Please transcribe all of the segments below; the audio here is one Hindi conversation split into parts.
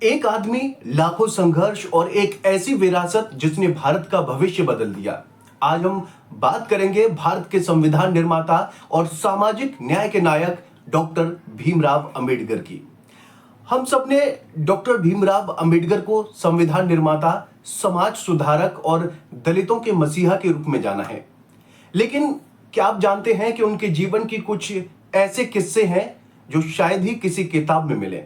एक आदमी, लाखों संघर्ष और एक ऐसी विरासत जिसने भारत का भविष्य बदल दिया। आज हम बात करेंगे भारत के संविधान निर्माता और सामाजिक न्याय के नायक डॉक्टर भीमराव अंबेडकर की। हम सबने डॉक्टर भीमराव अंबेडकर को संविधान निर्माता, समाज सुधारक और दलितों के मसीहा के रूप में जाना है। लेकिन क्या आप जानते हैं कि उनके जीवन की कुछ ऐसे किस्से हैं जो शायद ही किसी किताब में मिले।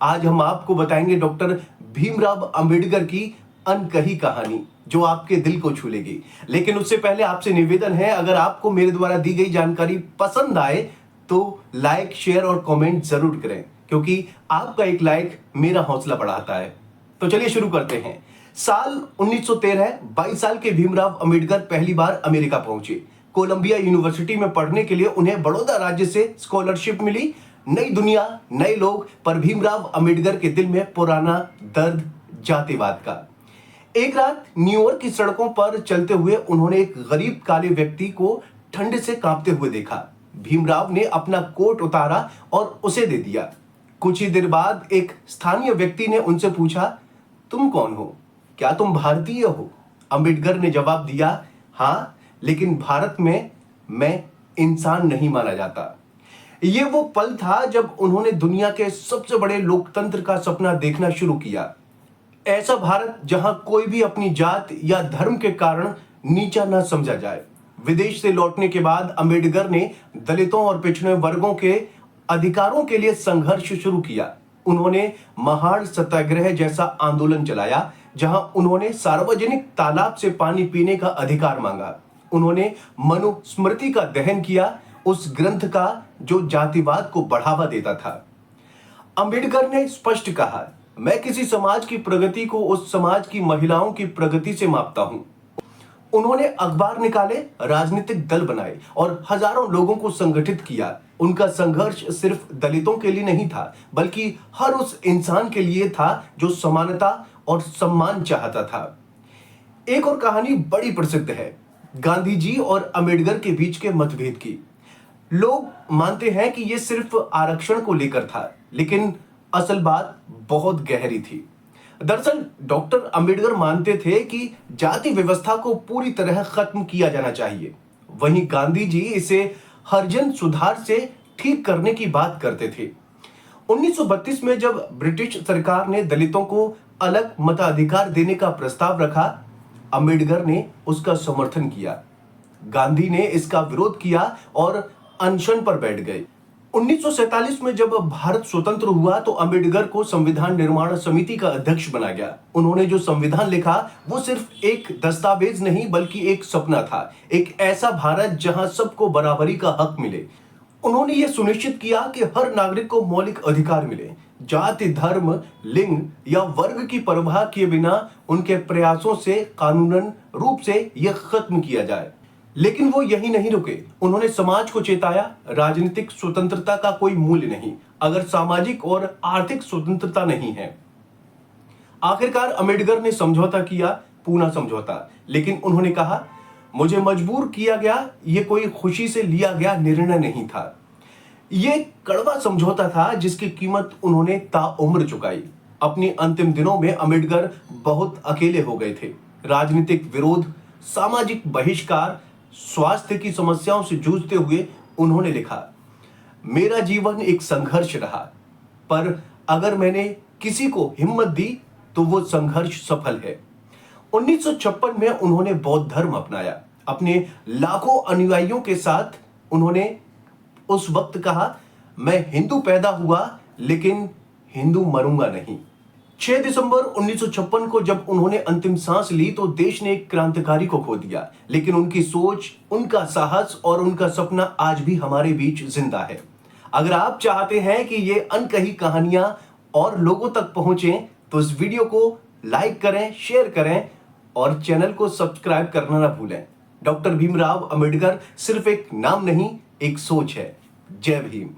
आज हम आपको बताएंगे डॉक्टर भीमराव अंबेडकर की अनकही कहानी जो आपके दिल को छू लेगी। लेकिन उससे पहले आपसे निवेदन है, अगर आपको मेरे द्वारा दी गई जानकारी पसंद आए तो लाइक, शेयर और कमेंट जरूर करें, क्योंकि आपका एक लाइक मेरा हौसला बढ़ाता है। तो चलिए शुरू करते हैं। साल 1913, 22 साल के भीमराव अंबेडकर पहली बार अमेरिका पहुंचे। कोलंबिया यूनिवर्सिटी में पढ़ने के लिए उन्हें बड़ौदा राज्य से स्कॉलरशिप मिली। नई दुनिया, नए लोग, पर भीमराव अंबेडकर के दिल में पुराना दर्द जातिवाद का। एक रात न्यूयॉर्क की सड़कों पर चलते हुए उन्होंने एक गरीब काले व्यक्ति को ठंड से कांपते हुए देखा। भीमराव ने अपना कोट उतारा और उसे दे दिया। कुछ ही देर बाद एक स्थानीय व्यक्ति ने उनसे पूछा, तुम कौन हो? क्या तुम भारतीय हो? अंबेडकर ने जवाब दिया, हाँ, लेकिन भारत में मैं इंसान नहीं माना जाता। ये वो पल था जब उन्होंने दुनिया के सबसे बड़े लोकतंत्र का सपना देखना शुरू किया। ऐसा भारत जहां कोई भी अपनी जात या धर्म के कारण नीचा न समझा जाए। विदेश से लौटने के बाद अंबेडकर ने दलितों और पिछड़े वर्गों के अधिकारों के लिए संघर्ष शुरू किया। उन्होंने महान सत्याग्रह जैसा आंदोलन चलाया, जहां उन्होंने सार्वजनिक तालाब से पानी पीने का अधिकार मांगा। उन्होंने मनुस्मृति का दहन किया, उस ग्रंथ का जो जातिवाद को बढ़ावा देता था। अंबेडकर ने स्पष्ट कहा, मैं किसी समाज की प्रगति को उस समाज की महिलाओं की प्रगति से मापता हूं। उन्होंने अखबार निकाले, राजनीतिक दल बनाए और हजारों लोगों को संगठित किया। उनका संघर्ष सिर्फ दलितों के लिए नहीं था, बल्कि हर उस इंसान के लिए था जो समानता और सम्मान चाहता था। एक और कहानी बड़ी प्रसिद्ध है, गांधी जी और अंबेडकर के बीच के मतभेद की। लोग मानते हैं कि यह सिर्फ आरक्षण को लेकर था, लेकिन असल बात बहुत गहरी थी। दरअसल डॉक्टर अंबेडकर मानते थे कि जाति व्यवस्था को पूरी तरह खत्म किया जाना चाहिए। वहीं गांधी जी इसे हरिजन सुधार से ठीक करने की बात करते थे। 1932 में जब ब्रिटिश सरकार ने दलितों को अलग मताधिकार देने का प्रस्ताव रखा, अंबेडकर ने उसका समर्थन किया। गांधी ने इसका विरोध किया और अनशन पर बैठ गए। 1947 में जब भारत स्वतंत्र हुआ तो अंबेडकर को संविधान निर्माण समिति का अध्यक्ष बना गया। उन्होंने जो संविधान लिखा वो सिर्फ एक दस्तावेज नहीं, बल्कि एक सपना था, एक ऐसा भारत जहां सबको बराबरी का हक मिले। उन्होंने ये सुनिश्चित किया कि हर नागरिक को मौलिक अधिकार मिले। जाति, धर्म, लिंग या वर्ग की परवाह किए बिना उनके प्रयासों से कानूनन रूप से यह खत्म किया जाए। लेकिन वो यही नहीं रुके। उन्होंने समाज को चेताया, राजनीतिक स्वतंत्रता का कोई मूल्य नहीं अगर सामाजिक और आर्थिक स्वतंत्रता नहीं है। आखिरकार अंबेडकर ने समझौता किया, पूना समझौता, लेकिन उन्होंने कहा, मुझे मजबूर किया गया, ये कोई खुशी से लिया गया निर्णय नहीं था। ये कड़वा समझौता था जिसकी कीमत उन्होंने ताउम्र चुकाई। अपने अंतिम दिनों में अंबेडकर बहुत अकेले हो गए थे। राजनीतिक विरोध, सामाजिक बहिष्कार, स्वास्थ्य की समस्याओं से जूझते हुए उन्होंने लिखा, मेरा जीवन एक संघर्ष रहा, पर अगर मैंने किसी को हिम्मत दी तो वो संघर्ष सफल है। 1956 में उन्होंने बौद्ध धर्म अपनाया। अपने लाखों अनुयायियों के साथ उन्होंने उस वक्त कहा, मैं हिंदू पैदा हुआ लेकिन हिंदू मरूंगा नहीं। 6 दिसंबर 1956 को जब उन्होंने अंतिम सांस ली तो देश ने एक क्रांतिकारी को खो दिया, लेकिन उनकी सोच, उनका साहस और उनका सपना आज भी हमारे बीच जिंदा है। अगर आप चाहते हैं कि ये अनकही कहानियां और लोगों तक पहुंचें तो इस वीडियो को लाइक करें, शेयर करें और चैनल को सब्सक्राइब करना ना भूलें। डॉक्टर भीमराव अंबेडकर सिर्फ एक नाम नहीं, एक सोच है। जय भीम।